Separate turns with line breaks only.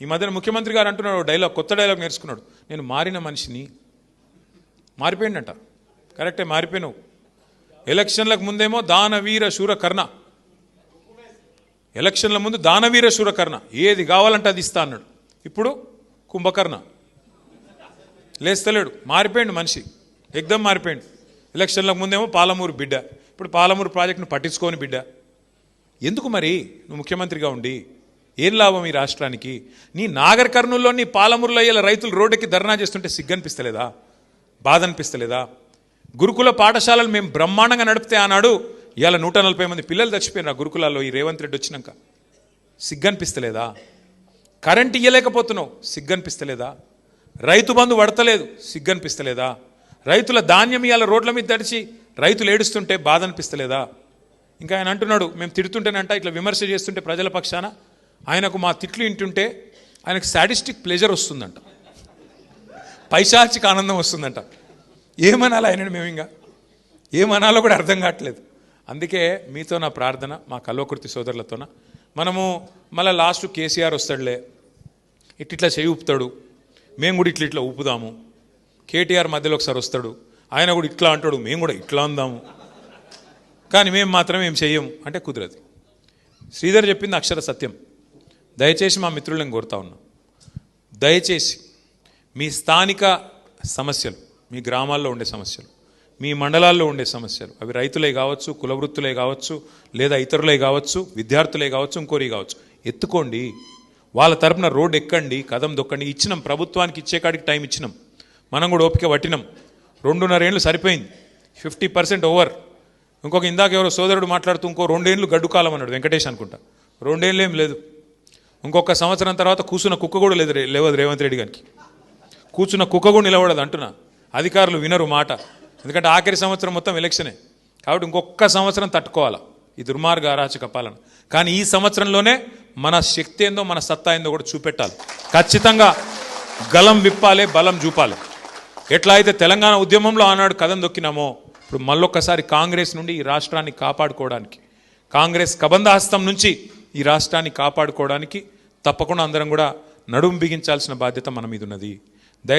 ఈ మధ్యన ముఖ్యమంత్రి గారు అంటున్నాడు డైలాగ్, కొత్త డైలాగ్ నేర్చుకున్నాడు, నేను మారిన మనిషిని. మారిపోయిందంట. కరెక్టే, మారిపోయినావు. ఎలక్షన్లకు ముందేమో దానవీర శూరకర్ణ, ఎలక్షన్ల ముందు దానవీర శూరకర్ణ, ఏది కావాలంటే అది ఇస్తా అన్నాడు. ఇప్పుడు కుంభకర్ణ, లేస్తలేడు. మారిపోయిండు మనిషి, ఎగ్దం మారిపోయిండు. ఎలక్షన్లకు ముందేమో పాలమూరు బిడ్డ, ఇప్పుడు పాలమూరు ప్రాజెక్టును పట్టించుకోని బిడ్డ. ఎందుకు మరి నువ్వు ముఖ్యమంత్రిగా ఉండి ఏం లాభం ఈ రాష్ట్రానికి? నీ నాగర్ కర్నూల్లో, నీ పాలమూరులో ఇలా రైతులు రోడ్డుకి ధర్నా చేస్తుంటే సిగ్గనిపిస్తలేదా? బాధ అనిపిస్తలేదా? గురుకుల పాఠశాలలు మేము బ్రహ్మాండంగా నడిపితే ఆనాడు ఇవాళ 140 మంది పిల్లలు చచ్చిపోయినారు ఆ గురుకులాల్లో ఈ రేవంత్ రెడ్డి వచ్చినాక. సిగ్గనిపిస్తలేదా? కరెంట్ ఇయ్యలేకపోతున్నావు, సిగ్గనిపిస్తలేదా? రైతు బంధు పడతలేదు, సిగ్గనిపిస్తలేదా? రైతుల ధాన్యం ఇవాళ రోడ్ల మీద తడిచి రైతులు ఏడుస్తుంటే బాధ అనిపిస్తలేదా? ఇంకా ఆయన అంటున్నాడు, మేము తిడుతుంటేనంట ఇట్లా విమర్శ చేస్తుంటే ప్రజల పక్షాన ఆయనకు మా తిట్లు వింటుంటే ఆయనకు సాడిస్టిక్ ప్లెజర్ వస్తుందంట, పైశాచిక ఆనందం వస్తుందంట. ఏమనాలి ఆయనని? మేము ఇంకా ఏమనాలో కూడా అర్థం కావట్లేదు. అందుకే మీతో నా ప్రార్థన, మా కల్వకుర్తి సోదరులతోన, మనము మళ్ళీ లాస్ట్ కేసీఆర్ వస్తాడులే, ఇట్లా చేయి ఊపుతాడు, మేము కూడా ఇట్లా ఊపుదాము. కేటీఆర్ మధ్యలో ఒకసారి వస్తాడు, ఆయన కూడా ఇట్లా అంటాడు, మేము కూడా ఇట్లా అందాము, కానీ మేము మాత్రం ఏం చెయ్యము అంటే కుదరదు. శ్రీధర్ చెప్పింది అక్షర సత్యం. దయచేసి మా మిత్రులను కోరుతా ఉన్నాం, దయచేసి మీ స్థానిక సమస్యలు, మీ గ్రామాల్లో ఉండే సమస్యలు, మీ మండలాల్లో ఉండే సమస్యలు, అవి రైతులే కావచ్చు, కులవృత్తులే కావచ్చు, లేదా ఇతరులే కావచ్చు, విద్యార్థులే కావచ్చు, ఇంకోరి కావచ్చు, ఎత్తుకోండి. వాళ్ళ తరపున రోడ్డు ఎక్కండి, కదం దొక్కండి. ఇచ్చినాం, ప్రభుత్వానికి ఇచ్చే కాడికి టైం ఇచ్చినాం, మనం కూడా ఓపిక పట్టినాం. 2.5 ఏళ్ళు సరిపోయింది, 50% ఓవర్. ఇంకొక ఇందాక ఎవరో సోదరుడు మాట్లాడుతూ ఇంకో 2 ఏళ్ళు గడ్డు కాలం అన్నాడు, వెంకటేష్ అనుకుంటా. 2 ఏళ్ళు ఏం లేదు, ఇంకొక సంవత్సరం తర్వాత కూర్చున్న కుక్క కూడా లేవదు రేవంత్ రెడ్డి గారికి. కూర్చున్న కుక్క కూడా నిలబడదు అంటున్నా. అధికారులు వినరు మాట, ఎందుకంటే ఆఖరి సంవత్సరం మొత్తం ఎలక్షనే కాబట్టి ఇంకొక సంవత్సరం తట్టుకోవాలా ఈ దుర్మార్గ అరాచక పాలన. కానీ ఈ సంవత్సరంలోనే మన శక్తి ఏందో, మన సత్తా ఏందో కూడా చూపెట్టాలి. ఖచ్చితంగా గలం విప్పాలి, బలం చూపాలి. ఎట్లా అయితే తెలంగాణ ఉద్యమంలో ఆనాడు కదం దొక్కినామో, ఇప్పుడు మళ్ళొక్కసారి కాంగ్రెస్ నుండి ఈ రాష్ట్రాన్ని కాపాడుకోవడానికి, కాంగ్రెస్ కబంధహస్తం నుంచి ఈ రాష్ట్రాన్ని కాపాడుకోవడానికి తప్పకుండా అందరం కూడా నడుం బిగించాల్సిన బాధ్యత మన మీద ఉన్నది.